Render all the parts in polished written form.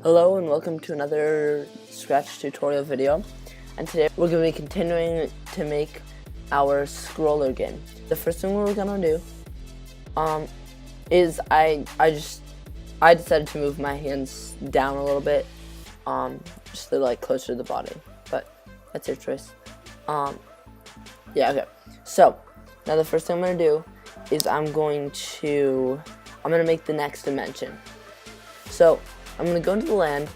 Hello and welcome to another Scratch tutorial video, and today we're going to be continuing to make our scroller game. The first thing we're going to do is I decided to move my hands down a little bit, just to like closer to the body, but that's your choice. Yeah, okay. So now the first thing I'm going to do is I'm going to make the next dimension. So I'm going to go into the land,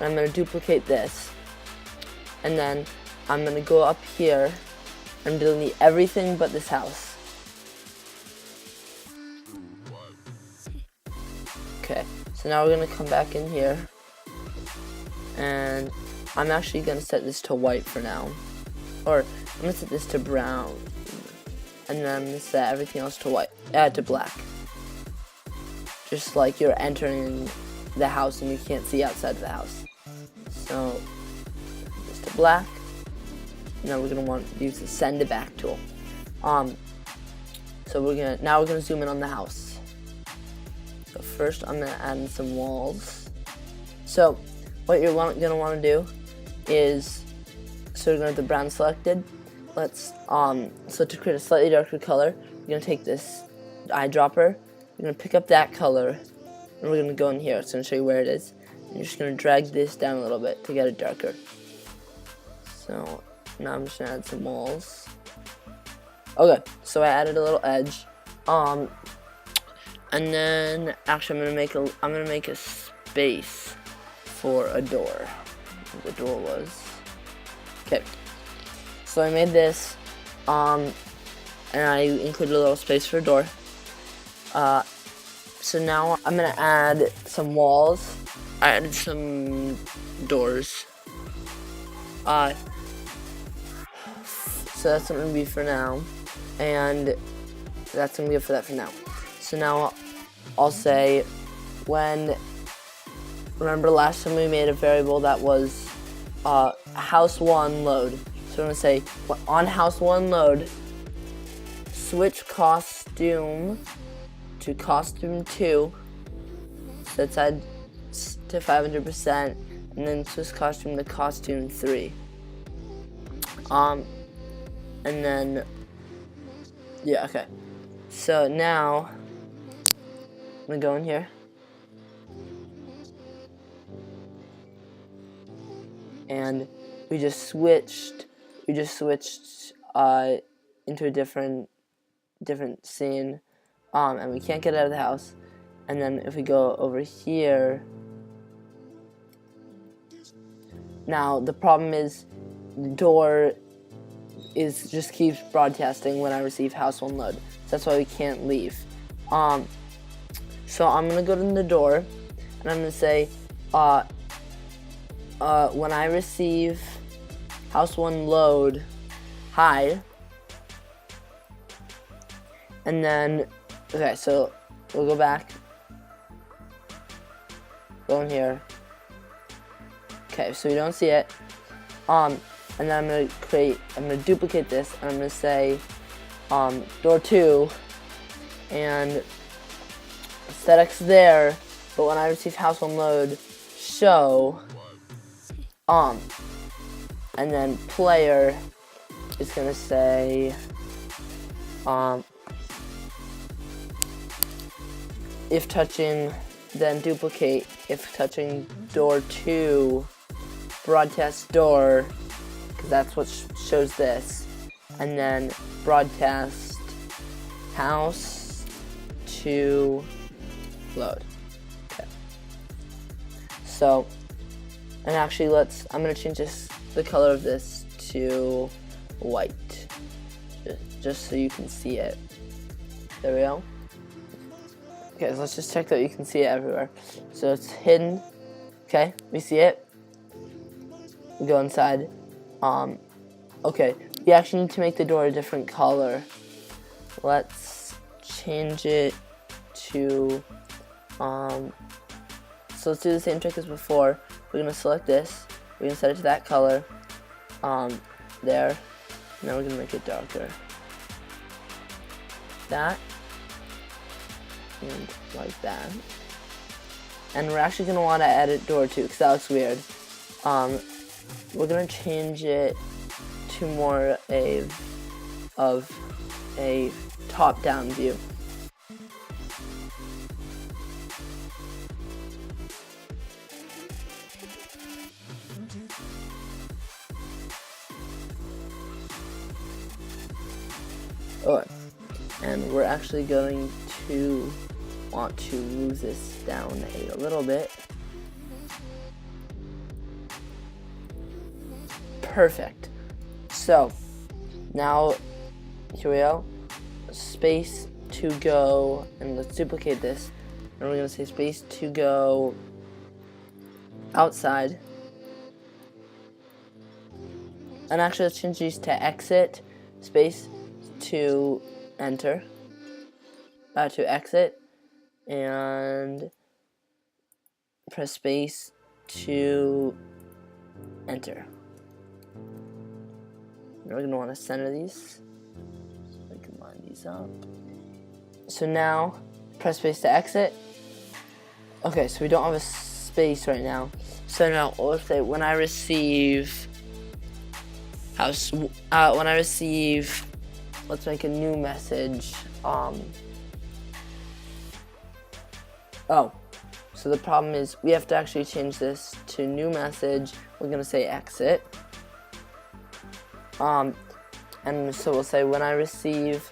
and I'm going to duplicate this, and then I'm going to go up here, and delete everything but this house. Okay, so now we're going to come back in here, and I'm actually going to set this to white for now, or I'm going to set this to brown, and then I'm going to set everything else to white, to black. Just like you're entering the house and you can't see outside of the house. So just to black. Now we're gonna want to use the send it back tool. So we're gonna zoom in on the house. So first I'm gonna add in some walls. So what you're gonna want to do is, so we're gonna have the brown selected. Let's so to create a slightly darker color, you're gonna take this eyedropper. You're gonna pick up that color. And we're going to go in here. It's going to show you where it is. And you're just going to drag this down a little bit to get it darker. So now I'm just going to add some walls. Okay, so I added a little edge. And then actually I'm going to make a space for a door. The door was. Okay. So I made this. And I included a little space for a door. So now I'm going to add some walls. I added some doors. So that's going to be for now. And that's going to be it for that for now. So now I'll say remember last time we made a variable that was house1 load. So I'm going to say on house1 load, switch costume to costume 2, set side to 500%, and then switch costume to costume 3. And then, yeah, okay. So now, I'm gonna go in here. And we just switched into a different scene. And we can't get out of the house. And then if we go over here, now the problem is the door just keeps broadcasting when I receive house one load. So that's why we can't leave. So I'm gonna go to the door, and I'm gonna say, when I receive house one load, hide. And then, okay, so we'll go back, go in here. Okay, so we don't see it. And then I'm gonna duplicate this, and I'm gonna say, door 2, and set X there, but when I receive house one load, show, and then player is gonna say, if touching, then duplicate. If touching door 2, broadcast door, because that's what shows this. And then broadcast house to load. Okay. So, and actually I'm going to change the color of this to white. Just so you can see it. There we go. Okay, so let's just check that you can see it everywhere. So it's hidden. Okay, we see it. We go inside. Okay, we actually need to make the door a different color. Let's change it to, so let's do the same trick as before. We're gonna select this. We're gonna set it to that color. There. Now we're gonna make it darker. That. And like that. and we're actually gonna want to edit door 2 because that looks weird. We're gonna change it to more of a top-down view. Alright, and we're actually going to want to move this down a little bit. Perfect. So now here we go. Space to go, and let's duplicate this. And we're gonna say space to go outside. And actually, let's change these to exit, space to enter, to exit, and press space to enter. And we're going to want to center these. So I can line these up. So now, press space to exit. Okay, so we don't have a space right now. So now, let's say when I receive house, let's make a new message. Oh, so the problem is we have to actually change this to new message. We're gonna say exit. And so we'll say when I receive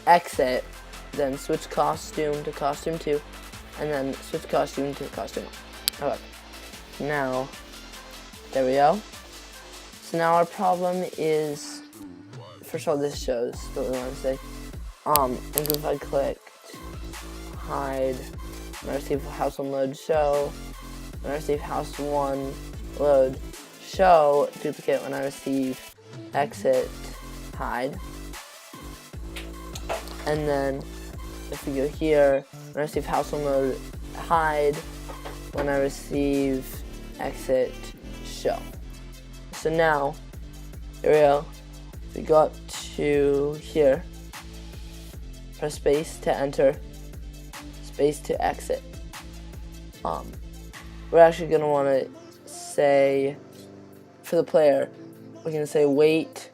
exit, then switch costume to costume 2, and then switch costume to costume 1. Okay. Now, there we go. So now our problem is, first of all, this shows what we want to say. And if I click hide, when I receive house 1 load show, when I receive house 1 load show, duplicate when I receive exit hide. And then if we go here, when I receive house 1 load hide, when I receive exit show. So now, here we go. We go up to here, press space to enter, space to exit. We're actually gonna want to say, for the player, we're gonna say wait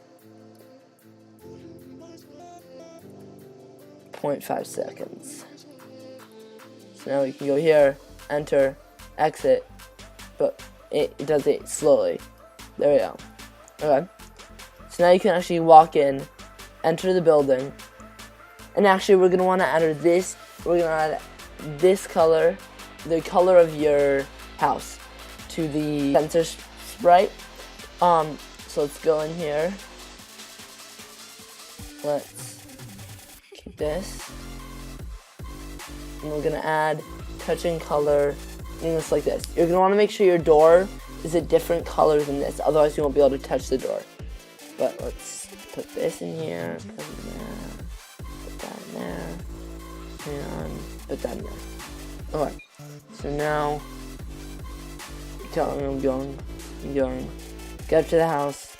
0.5 seconds. So now we can go here, enter, exit, but it does it slowly. There we go. Okay. So now you can actually walk in, enter the building, and actually we're gonna want to add this. We're gonna add this color, the color of your house, to the sensor sprite. So let's go in here. Let's keep this, and we're gonna add touching color. And it's like this. You're gonna want to make sure your door is a different color than this, otherwise you won't be able to touch the door. But let's put this in here, put it in there, put that in there, and put that in there. Okay, so now, I'm going, get up to the house,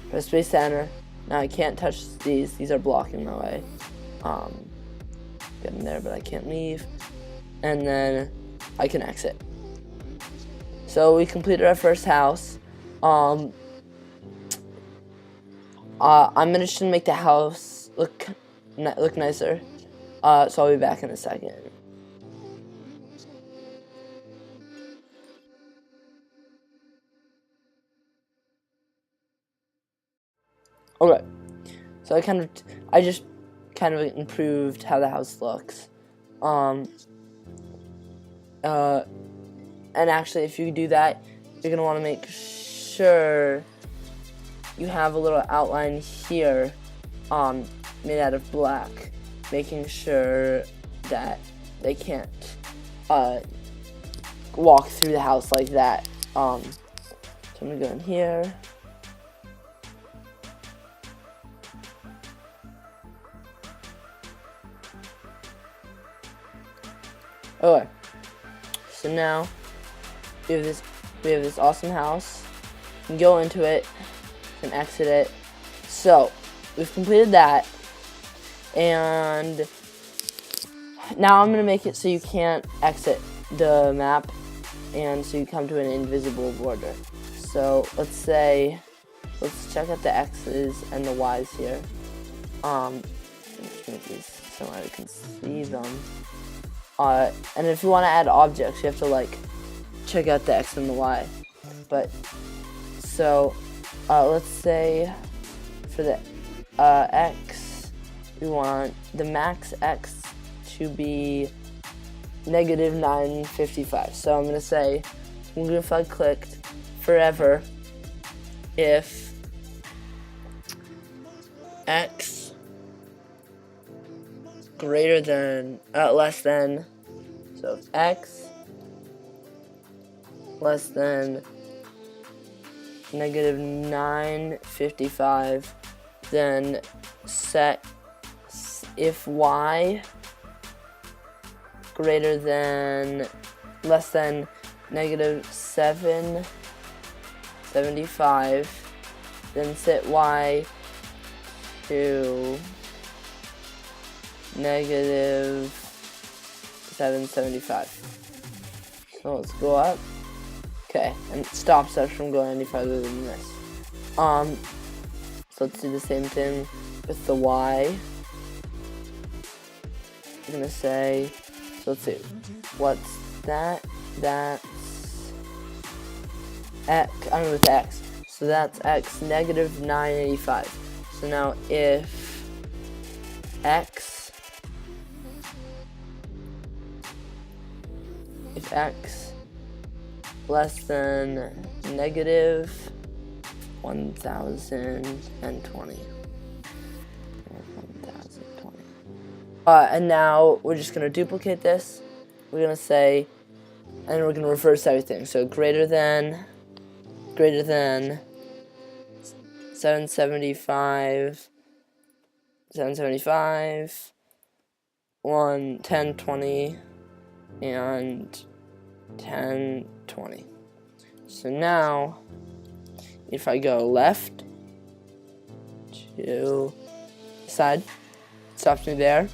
press space to enter. Now I can't touch these are blocking my way. Get in there, but I can't leave. And then I can exit. So we completed our first house. I'm gonna just make the house look nicer. So I'll be back in a second. Okay. So I just kind of improved how the house looks. And actually, if you do that, you're gonna want to make sure you have a little outline here, made out of black, making sure that they can't walk through the house like that. So I'm gonna go in here. Okay. So now we have this awesome house. You can go into it and exit it. So we've completed that, and now I'm gonna make it so you can't exit the map, and so you come to an invisible border. So let's check out the X's and the Y's here. Let's make these so I can see them. And if you want to add objects, you have to like check out the X and the Y. But so let's say for the X, we want the max X to be negative 955. So I'm gonna say, if I clicked forever, if X greater than less than, so if X less than negative 955, then set if Y greater than less than negative 775, then set Y to negative 775. So let's go up. Okay, and it stops us from going any further than this. So let's do the same thing with the Y. I'm gonna say, so let's see, what's that? That's X, I'm with X. So that's X negative 985. So now if X less than negative 1020. And now we're just going to duplicate this. We're going to say, and we're going to reverse everything. So greater than 775, 1020, and 1020. So now, if I go left to side, it stops me there.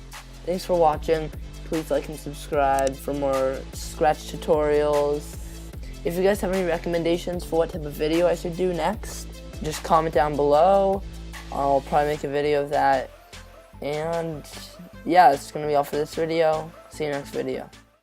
Thanks for watching. Please like and subscribe for more Scratch tutorials. If you guys have any recommendations for what type of video I should do next, just comment down below. I'll probably make a video of that. And yeah, that's going to be all for this video. See you next video.